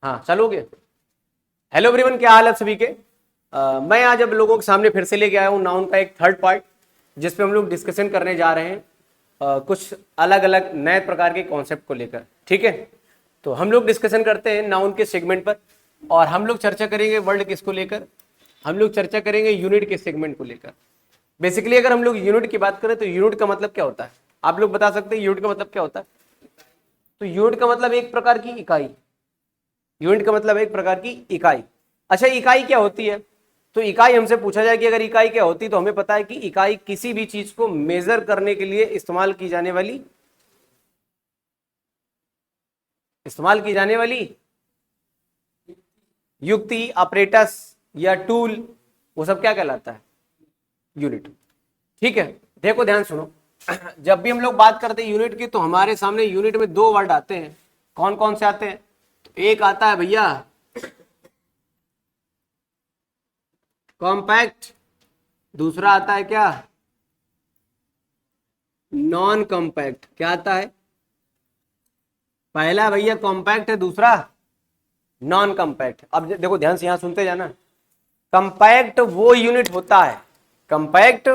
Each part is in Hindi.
हाँ चलोगे। हेलो एवरीवन, क्या हाल है सभी के। मैं आज अब लोगों के सामने फिर से लेके आया हूँ नाउन का एक थर्ड पार्ट, जिसपे हम लोग डिस्कशन करने जा रहे हैं कुछ अलग अलग नए प्रकार के कॉन्सेप्ट को लेकर। ठीक है, तो हम लोग डिस्कशन करते हैं नाउन के सेगमेंट पर, और हम लोग चर्चा करेंगे वर्ड किसको लेकर, हम लोग चर्चा करेंगे यूनिट के सेगमेंट को लेकर। बेसिकली अगर हम लोग यूनिट की बात करें तो यूनिट का मतलब क्या होता है, आप लोग बता सकते हैं यूनिट का मतलब क्या होता है। तो यूनिट का मतलब एक प्रकार की इकाई, यूनिट का मतलब एक प्रकार की इकाई। अच्छा, इकाई क्या होती है, तो इकाई हमसे पूछा जाए कि अगर इकाई क्या होती है, तो हमें पता है कि इकाई किसी भी चीज को मेजर करने के लिए इस्तेमाल की जाने वाली युक्ति, ऑपरेटस या टूल, वो सब क्या कहलाता है, यूनिट। ठीक है, देखो ध्यान सुनो। जब भी हम लोग बात करते हैं यूनिट की, तो हमारे सामने यूनिट में दो वर्ड आते हैं। कौन कौन से आते हैं, तो एक आता है भैया कॉम्पैक्ट, दूसरा आता है क्या, नॉन कॉम्पैक्ट। क्या आता है, पहला भैया कॉम्पैक्ट है, दूसरा नॉन कॉम्पैक्ट। अब देखो ध्यान से, यहां सुनते जाना। कंपैक्ट वो यूनिट होता है, कंपैक्ट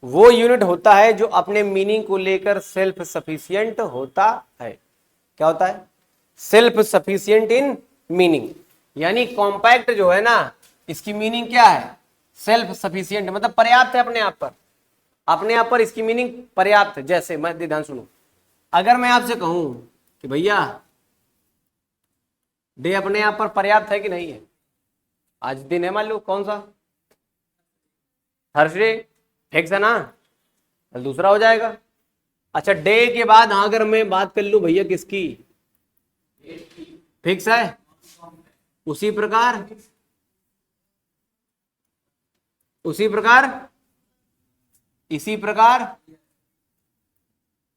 वो यूनिट होता है जो अपने मीनिंग को लेकर सेल्फ सफिशिएंट होता है। क्या होता है, सेल्फ सफिशिएंट इन मीनिंग। यानी कॉम्पैक्ट जो है ना, इसकी मीनिंग क्या है, सेल्फ सफिशिएंट, मतलब पर्याप्त है अपने आप पर, अपने आप पर इसकी मीनिंग पर्याप्त है। जैसे मैं, ध्यान सुनो, अगर मैं आपसे कहूं कि भैया डे अपने आप पर पर्याप्त है कि नहीं है, आज दिन है मान लो कौन सा, थर्सडे, फिक्स है ना, कल दूसरा हो जाएगा। अच्छा, डे के बाद अगर मैं बात कर लूं भैया किसकी, फिक्स है। उसी प्रकार उसी प्रकार इसी प्रकार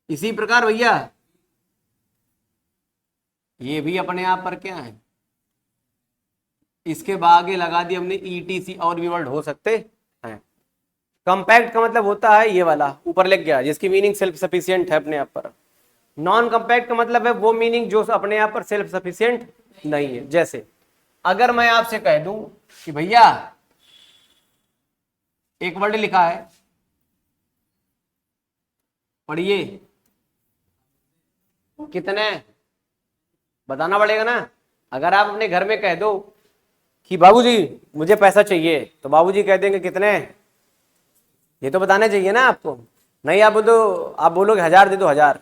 इसी प्रकार भैया ये भी अपने आप पर क्या है, इसके आगे लगा दिया हमने ईटीसी, और भी वर्ड हो सकते हैं। कंपैक्ट का मतलब होता है ये वाला ऊपर लिख गया, जिसकी मीनिंग सेल्फ सफिशिएंट है अपने आप पर। नॉन कंपैक्ट का मतलब है वो मीनिंग जो अपने आप पर सेल्फ सफिशिएंट नहीं है। जैसे अगर मैं आपसे कह दूं कि भैया एक वर्ड लिखा है, पढ़िए, कितने, बताना पड़ेगा ना। अगर आप अपने घर में कह दो कि बाबूजी मुझे पैसा चाहिए, तो बाबूजी कह देंगे कितने, ये तो बताना चाहिए ना आपको। नहीं आप बोलोगे 1000 दे दो, 1000,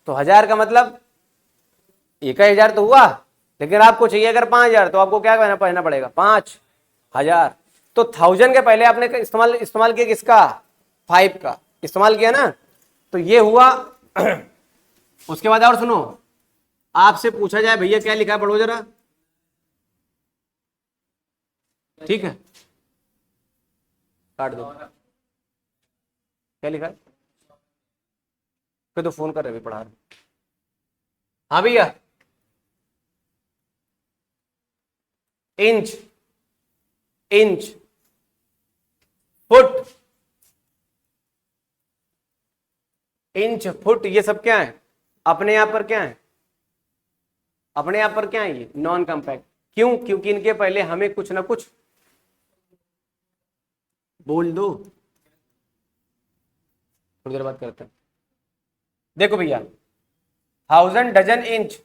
तो 1000 का मतलब 1000 तो हुआ, लेकिन आपको चाहिए अगर 5000, तो आपको क्या कहना पड़ेगा, 5000। तो 1000 के पहले आपने इस्तेमाल किया किसका, 5 का इस्तेमाल किया ना, तो ये हुआ। उसके बाद और सुनो, आपसे पूछा जाए भैया क्या लिखा है, पढ़ो जरा, ठीक है, काट दो, क्या लिखा है, फिर तो फोन कर रहे पढ़ा रहे। हाँ भैया, inch, inch, foot, inch, foot, ये सब क्या है, अपने आप पर क्या है, अपने आप पर क्या है, ये नॉन कॉम्पैक्ट। क्यों, क्योंकि इनके पहले हमें कुछ ना कुछ बोल दो, थोड़ी देर बात करते हैं। देखो भैया, 1000, डजन, इंच,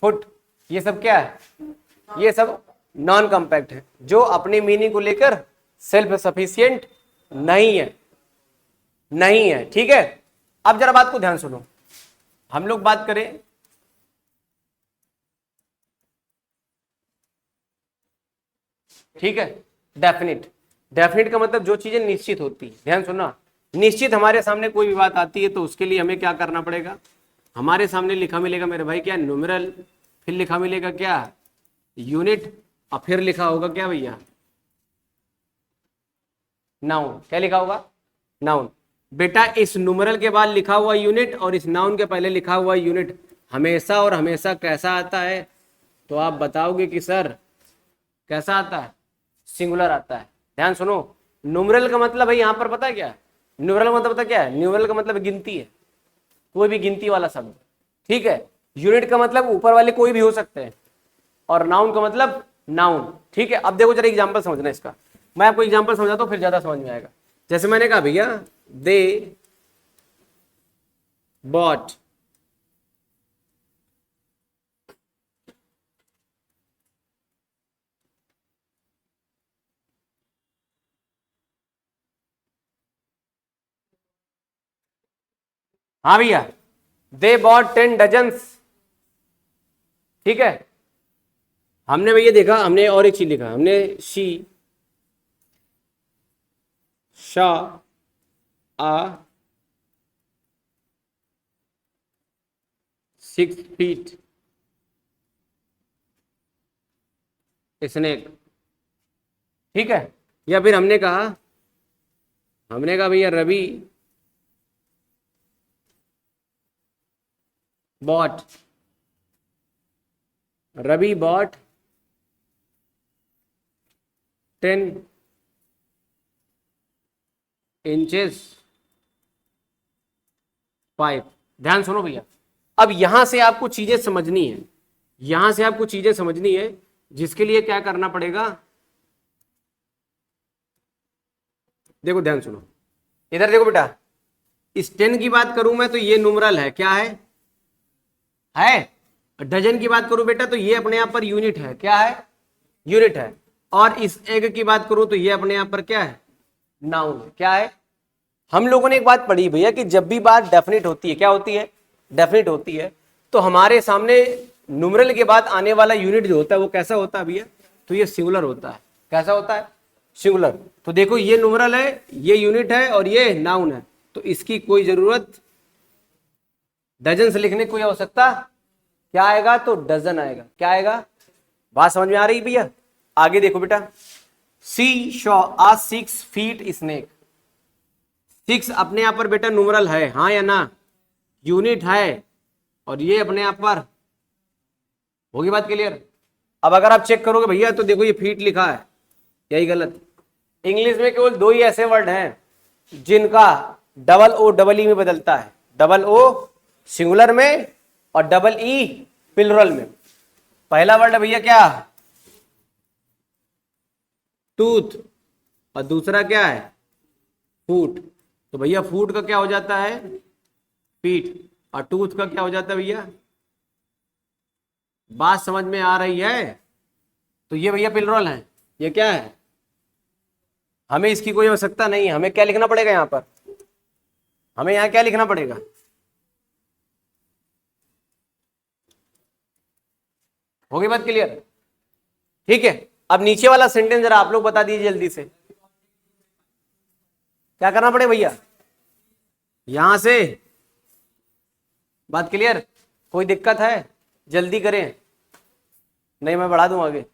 फुट, ये सब क्या है, ये सब नॉन कॉम्पैक्ट है, जो अपनी मीनिंग को लेकर सेल्फ सफिशिएंट नहीं है, नहीं है। ठीक है, अब जरा बात को ध्यान सुनो, हम लोग बात करें ठीक है, डेफिनिट। डेफिनिट का मतलब जो चीजें निश्चित होती, ध्यान सुनना, निश्चित हमारे सामने कोई भी बात आती है तो उसके लिए हमें क्या करना पड़ेगा, हमारे सामने लिखा मिलेगा मेरे भाई क्या, न्यूमेरल, फिर लिखा मिलेगा क्या, यूनिट, और फिर लिखा होगा क्या भैया, नाउन। क्या लिखा होगा, नाउन। बेटा इस न्यूमेरल के बाद लिखा हुआ यूनिट और इस नाउन के पहले लिखा हुआ यूनिट हमेशा और हमेशा कैसा आता है, तो आप बताओगे कि सर कैसा आता है, सिंगुलर आता है। ध्यान सुनो, न्यूमेरल का मतलब है यहां पर पता है क्या है, न्यूमेरल का मतलब पता क्या है, न्यूमेरल का मतलब गिनती है, कोई भी गिनती वाला शब्द। ठीक है, यूनिट का मतलब ऊपर वाले कोई भी हो सकते हैं, और नाउन का मतलब नाउन। ठीक है, अब देखो जरा एग्जांपल समझना इसका, मैं आपको एग्जांपल समझाता हूँ फिर ज्यादा समझ में आएगा। जैसे मैंने कहा भैया दे बॉट हाँ भैया दे बॉट 10 डजन्स। ठीक है, हमने भैया देखा, हमने और एक चीज लिखा, हमने शी शा आ 6 फीट स्नेक। ठीक है, या फिर हमने कहा भैया Ravi bought Ravi bought 10 inches pipe. ध्यान सुनो भैया, अब यहां से आपको चीजें समझनी है, यहां से आपको चीजें समझनी है, जिसके लिए क्या करना पड़ेगा, देखो ध्यान सुनो, इधर देखो बेटा, इस 10 की बात करूं मैं तो ये न्यूमरल है, क्या है। डजन की बात करूं बेटा तो ये अपने आप पर यूनिट है, क्या है, यूनिट है। और इस एग की बात करूं तो ये अपने आप पर क्या है, नाउन है, क्या है। हम लोगों ने एक बात पढ़ी भैया कि जब भी बात डेफिनिट होती है, क्या होती है, डेफिनिट होती है, तो हमारे सामने न्यूमरल के बाद आने वाला यूनिट जो होता है वो कैसा होता है भैया, तो ये सिंगुलर होता है। कैसा होता है, सिंगुलर। तो देखो ये न्यूमरल है, ये यूनिट है और ये नाउन है, तो इसकी कोई जरूरत डजन से लिखने की कोई आवश्यकता, क्या आएगा, तो डजन आएगा, क्या आएगा। बात समझ में आ रही है भैया। आगे देखो बेटा, सी शॉ आ 6 फीट स्नेक। 6 अपने आप पर बेटा न्यूमरल है, हाँ या ना, यूनिट है, और ये अपने आप पर, होगी बात क्लियर। अब अगर आप चेक करोगे भैया तो देखो ये फीट लिखा है, यही गलत। इंग्लिश में केवल दो ही ऐसे वर्ड हैं जिनका डबल ओ डबल ई में बदलता है, डबल ओ सिंगुलर में और डबल ई प्लुरल में। पहला वर्ड है भैया क्या, टूथ, और दूसरा क्या है, फूट। तो भैया फूट का क्या हो जाता है, फीट, और टूथ का क्या हो जाता है भैया। बात समझ में आ रही है। तो ये भैया प्लुरल है, ये क्या है, हमें इसकी कोई आवश्यकता नहीं है। हमें क्या लिखना पड़ेगा यहां पर, हमें यहां क्या लिखना पड़ेगा, होगी बात क्लियर। ठीक है, अब नीचे वाला सेंटेंस जरा आप लोग बता दीजिए जल्दी से, क्या करना पड़ेगा भैया, यहां से। बात क्लियर, कोई दिक्कत है, जल्दी करें, नहीं मैं बढ़ा दूं आगे।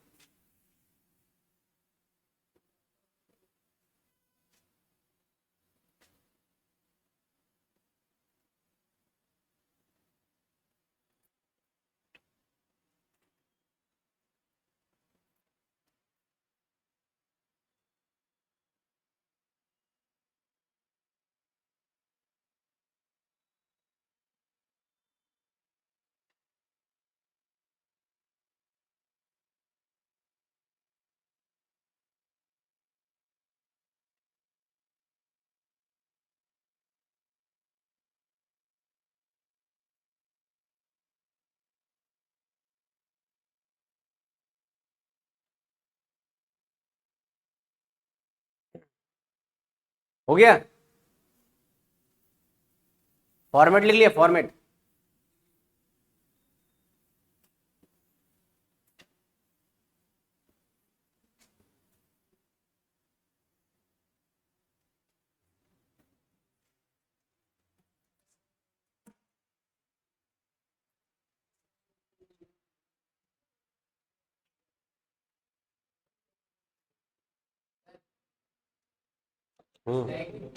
हो गया, फॉर्मेट लिख लिया, फॉर्मेट। हम्म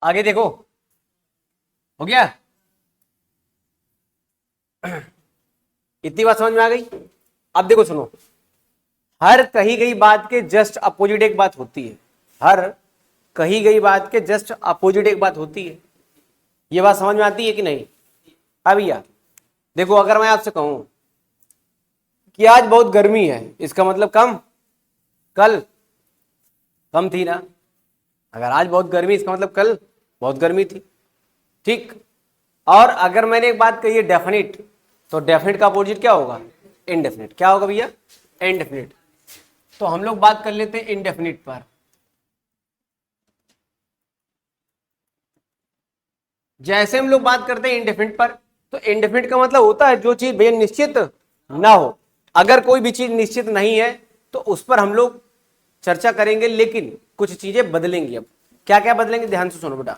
आगे देखो, हो गया? इतनी बात समझ में आ गई? अब देखो सुनो, हर कही गई बात के जस्ट अपोजिट एक बात होती है। हर कही गई बात के जस्ट अपोजिट एक बात होती है। ये बात समझ में आती है कि नहीं? हाँ भैया, देखो अगर मैं आपसे कहूं कि आज बहुत गर्मी है, इसका मतलब कम, कल कम थी ना। अगर आज बहुत गर्मी, इसका मतलब कल बहुत गर्मी थी। ठीक। और अगर मैंने एक बात कही है डेफिनिट, तो डेफिनिट का अपोजिट क्या होगा? इनडेफिनिट। क्या होगा भैया? इनडेफिनिट। तो हम लोग बात कर लेते हैं इनडेफिनिट पर। जैसे हम लोग बात करते हैं इनडेफिनिट पर, तो इनडेफिनिट का मतलब होता है जो चीज भैया निश्चित ना हो। अगर कोई भी चीज निश्चित नहीं है तो उस पर हम लोग चर्चा करेंगे, लेकिन कुछ चीजें बदलेंगी। अब क्या क्या बदलेंगे, ध्यान से सुनो बेटा।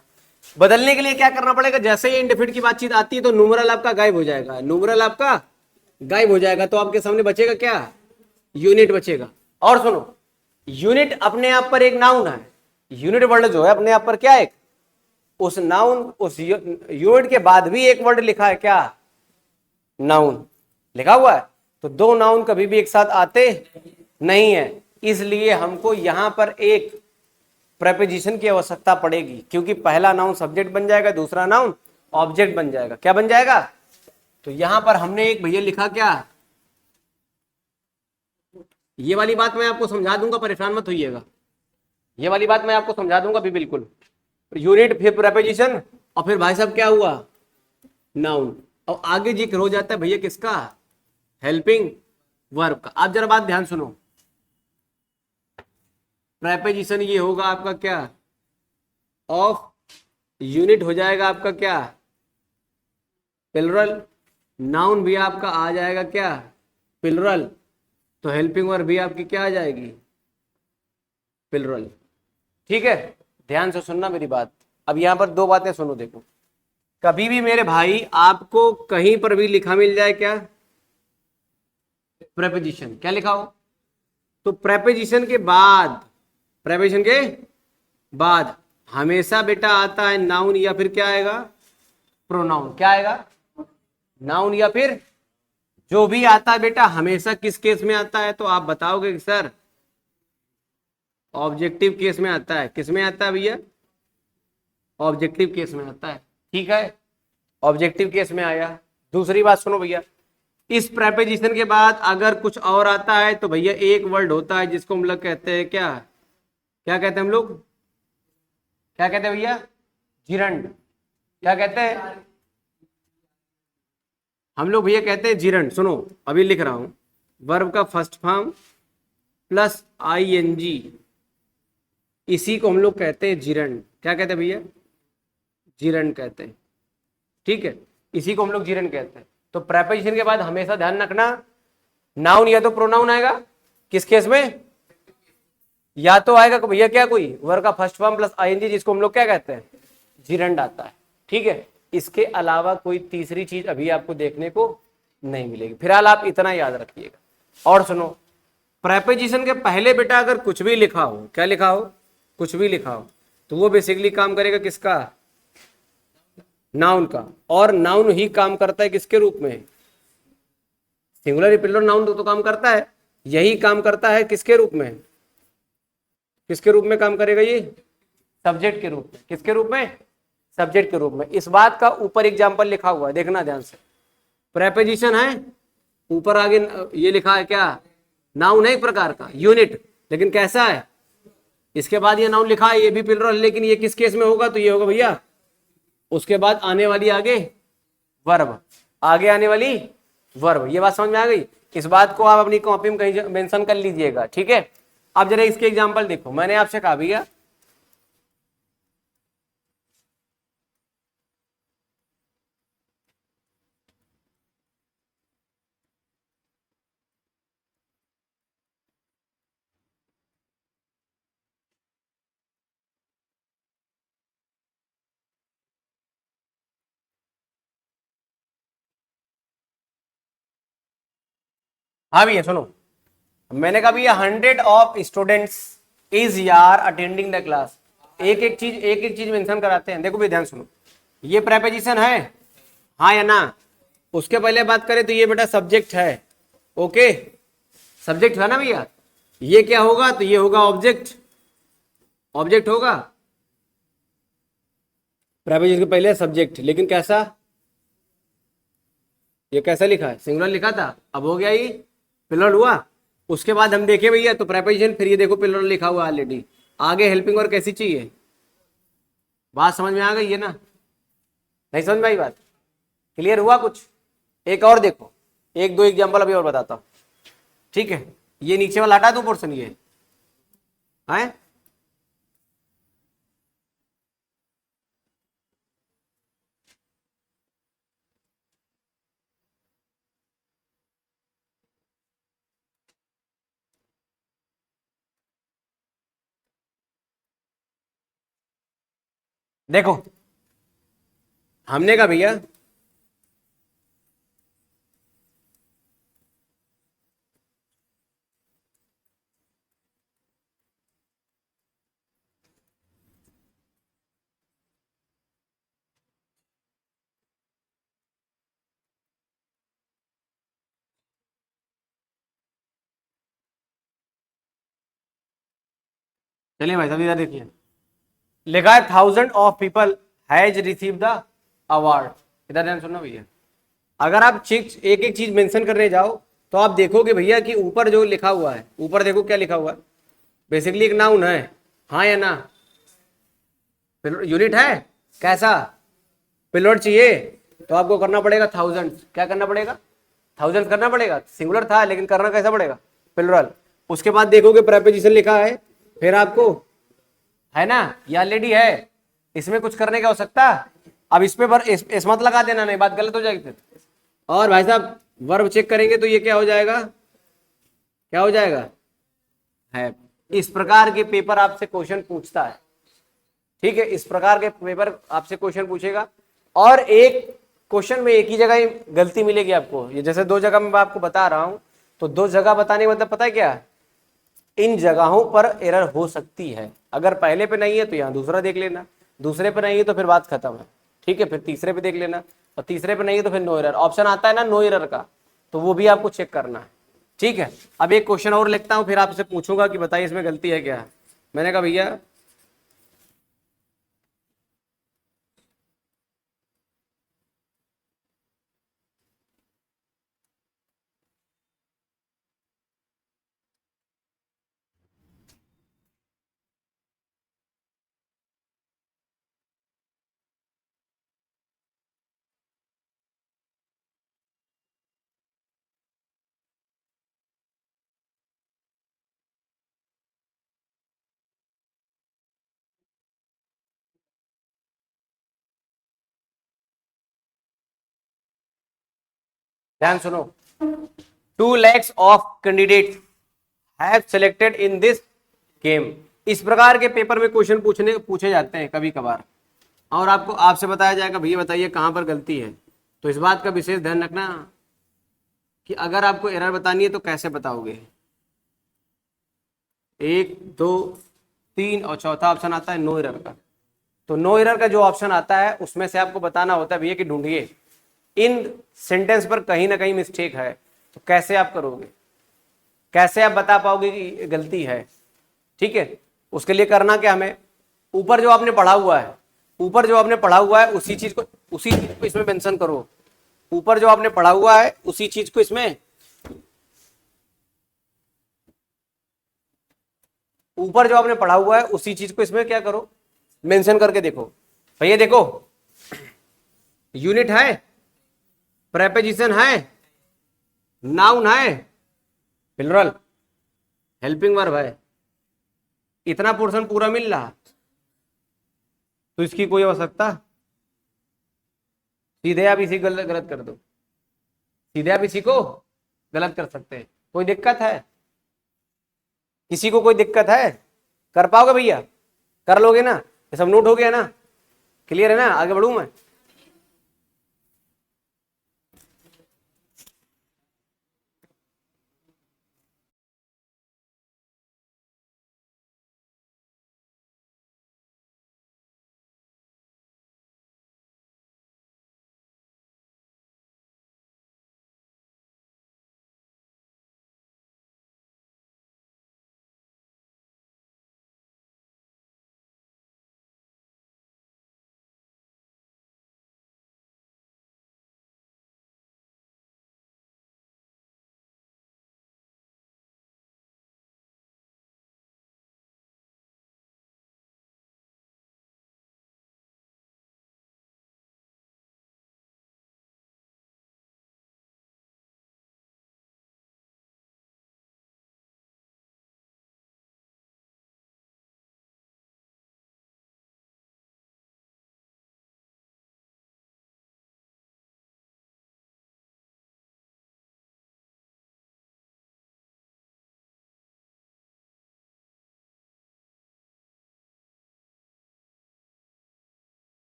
बदलने के लिए क्या करना पड़ेगा? जैसे ही इनडेफिनिट की बातचीत आती है तो न्यूमरल आपका गायब हो जाएगा, न्यूमरल आपका गायब हो जाएगा। तो आपके सामने बचेगा क्या? यूनिट बचेगा। और सुनो, यूनिट अपने आप पर एक नाउन है। यूनिट वर्ड जो है अपने आप पर क्या है? उस नाउन, उस यूनिट के बाद भी एक वर्ड लिखा है, क्या? नाउन लिखा हुआ है। तो दो नाउन कभी भी एक साथ आते नहीं है, इसलिए हमको यहां पर एक प्रेपोजिशन की आवश्यकता पड़ेगी, क्योंकि पहला नाउन सब्जेक्ट बन जाएगा, दूसरा नाउन ऑब्जेक्ट बन जाएगा। क्या बन जाएगा? तो यहां पर हमने एक भैया लिखा क्या? ये वाली बात मैं आपको समझा दूंगा, परेशान मत होइएगा। ये वाली बात मैं आपको समझा दूंगा भी, बिल्कुल। यूनिट, फिर प्रेपोजिशन, और फिर भाई साहब क्या हुआ? नाउन। और आगे जिक्र हो जाता है भैया किसका? हेल्पिंग वर्ब का। आप जरा बात ध्यान सुनो। प्रेपोजिशन ये होगा आपका क्या? ऑफ। यूनिट हो जाएगा आपका क्या? प्लुरल। नाउन भी आपका आ जाएगा क्या? प्लुरल। तो हेल्पिंग वर्ब भी आपकी क्या आ जाएगी? प्लुरल। ठीक है, ध्यान से सुनना मेरी बात। अब यहां पर दो बातें सुनो, देखो। कभी भी मेरे भाई आपको कहीं पर भी लिखा मिल जाए क्या? प्रेपोजिशन क्या लिखा हो, तो प्रेपोजिशन के बाद, प्रेपोजिशन के बाद हमेशा बेटा आता है नाउन, या फिर क्या आएगा? प्रोनाउन। क्या आएगा? नाउन या फिर जो भी आता है बेटा, हमेशा किस केस में आता है? तो आप बताओगे कि सर ऑब्जेक्टिव केस में आता है। किस में आता है भैया? ऑब्जेक्टिव केस में आता है। ठीक है, ऑब्जेक्टिव केस में आया। दूसरी बात सुनो भैया, इस प्रेपोजिशन के बाद अगर कुछ और आता है तो भैया एक वर्ड होता है जिसको हम लोग कहते हैं क्या? क्या कहते हैं हम लोग? क्या कहते हैं भैया? जिरंड। क्या कहते हैं हम लोग भैया? कहते हैं जिरंड। सुनो, अभी लिख रहा हूं, वर्ब का फर्स्ट फॉर्म प्लस आईएनजी, इसी को हम लोग कहते हैं जिरंड। क्या कहते हैं भैया? जिरंड कहते हैं। ठीक है, इसी को हम लोग जिरंड कहते हैं। तो प्रेपोजिशन के बाद हमेशा ध्यान रखना, नाउन या तो प्रोनाउन आएगा। किस केस में? या तो आएगा भैया क्या, कोई वर्ब का फर्स्ट फॉर्म प्लस आईएनजी, जिसको हम लोग क्या कहते हैं? जिरंड आता है। ठीक है, इसके अलावा कोई तीसरी चीज अभी आपको देखने को नहीं मिलेगी। फिलहाल आप इतना याद रखिएगा। और सुनो, प्रेपोजिशन के पहले बेटा अगर कुछ भी लिखा हो, क्या लिखा हो? कुछ भी लिखा हो, तो वो बेसिकली काम करेगा किसका? नाउन का। और नाउन ही काम करता है किसके रूप में? सिंगुलर प्लुरल नाउन तो काम करता है, यही काम करता है किसके रूप में? किसके रूप में काम करेगा ये? सब्जेक्ट के रूप में। किसके रूप में? सब्जेक्ट के रूप में। इस बात का ऊपर एग्जाम्पल लिखा हुआ है, देखना ध्यान से। प्रेपोजिशन है, ऊपर आगे ये लिखा है क्या? नाउन है एक प्रकार का, यूनिट, लेकिन कैसा है? इसके बाद ये नाउन लिखा है, ये भी प्लुरल, लेकिन ये किस केस में होगा? तो ये होगा भैया, उसके बाद आने वाली आगे वर्ब, आगे आने वाली वर्ब। ये बात समझ में आ गई? इस बात को आप अपनी कॉपी में कहीं मेंशन कर लीजिएगा। ठीक है, अब जरा इसके एग्जांपल देखो। मैंने आपसे कहा भैया हाँ भैया सुनो, मैंने कहा भैया 100 ऑफ स्टूडेंट्स इज यार अटेंडिंग द क्लास। एक एक चीज मेंशन कराते हैं। देखो भाई ध्यान सुनो, ये प्रेपोजिशन है, हाँ या ना। उसके पहले बात करें तो ये बेटा सब्जेक्ट है, ओके, सब्जेक्ट है ना भैया। ये क्या होगा, तो ये होगा ऑब्जेक्ट, ऑब्जेक्ट होगा प्रेपोजिशन के पहले सब्जेक्ट। लेकिन कैसा, ये कैसा लिखा है, सिंगुलर लिखा था, अब हो गया ये प्लूरल हुआ। उसके बाद हम देखे भैया तो प्रेपोजिशन, फिर ये देखो प्लूरल लिखा हुआ ऑलरेडी। आगे हेल्पिंग वर्ब कैसी चाहिए, बात समझ में आ गई है ना, नहीं समझ में आई बात, क्लियर हुआ कुछ। एक और देखो, एक दो एग्जांपल अभी और बताता हूं, ठीक है। ये नीचे वाला हटा दो पोर्शन, ये है देखो, हमने कहा भैया चलिए भाई साहब इधर देखिए, लिखा है 1000 of people has receive the award. इधर ध्यान सुनो भैया, अगर आप चीज एक एक चीज मेंशन करने जाओ तो आप देखोगे भैया कि ऊपर जो लिखा हुआ है, ऊपर देखो क्या लिखा हुआ है, बेसिकली एक नाउन है, हाँ या ना। यूनिट है कैसा, पिलर चाहिए तो आपको करना पड़ेगा 1000, क्या करना पड़ेगा, 1000 करना पड़ेगा। सिंगुलर था लेकिन करना कैसा पड़ेगा, प्लूरल। उसके बाद देखोगे प्रेपोजिशन लिखा है, फिर आपको है ना, ये ऑलरेडी है, इसमें कुछ करने की आवश्यकता। अब इस पे इस मत लगा देना, नहीं बात गलत हो जाएगी फिर। और भाई साहब वर्ब चेक करेंगे तो ये क्या हो जाएगा, क्या हो जाएगा, है। इस प्रकार के पेपर आपसे क्वेश्चन पूछता है, ठीक है, इस प्रकार के पेपर आपसे क्वेश्चन पूछेगा। और एक क्वेश्चन में एक ही जगह ही गलती मिलेगी आपको, ये जैसे दो जगह मैं आपको बता रहा हूं, तो दो जगह बताने का मतलब पता है क्या, इन जगहों पर एरर हो सकती है। अगर पहले पे नहीं है तो यहाँ दूसरा देख लेना, दूसरे पे नहीं है तो फिर बात खत्म है, ठीक है, फिर तीसरे पे देख लेना, और तीसरे पे नहीं है तो फिर नो एरर ऑप्शन आता है ना, नो एरर का, तो वो भी आपको चेक करना है, ठीक है। अब एक क्वेश्चन और लिखता हूँ, फिर आपसे पूछूंगा कि बताइए इसमें गलती है क्या। मैंने कहा भैया ध्यान सुनो, 2 lakhs of candidate have selected in this game. इस प्रकार के पेपर में क्वेश्चन पूछे जाते हैं कभी कभार, और आपको आपसे बताया जाएगा भैया बताइए कहां पर गलती है। तो इस बात का विशेष ध्यान रखना कि अगर आपको एरर बतानी है तो कैसे बताओगे, 1 2 3 और चौथा ऑप्शन आता है नो एरर का। तो नो एरर का जो ऑप्शन आता है उसमें से आपको बताना होता है भैया कि ढूंढिए इन सेंटेंस पर कहीं ना कहीं मिस्टेक है। तो कैसे आप करोगे, कैसे आप बता पाओगे कि गलती है, ठीक है। उसके लिए करना क्या, हमें ऊपर जो आपने पढ़ा हुआ है, ऊपर जो आपने पढ़ा हुआ है उसी चीज को इसमें मेंशन करो। ऊपर जो आपने पढ़ा हुआ है उसी चीज को इसमें, ऊपर जो आपने पढ़ा हुआ है उसी चीज को इसमें क्या करो, मेंशन करके देखो। भैया देखो, यूनिट है, प्रेपोजिशन है, नाउन है, प्लूरल, हेल्पिंग वर्ब है, इतना पोर्शन पूरा मिल रहा, तो इसकी कोई आवश्यकता, सीधे आप इसी गलत गलत कर दो, सीधे आप इसी को गलत कर सकते हैं। कोई दिक्कत है, किसी को कोई दिक्कत है, कर पाओगे भैया, कर लोगे ना, ये सब नोट हो गया ना, क्लियर है ना, आगे बढ़ूं मैं।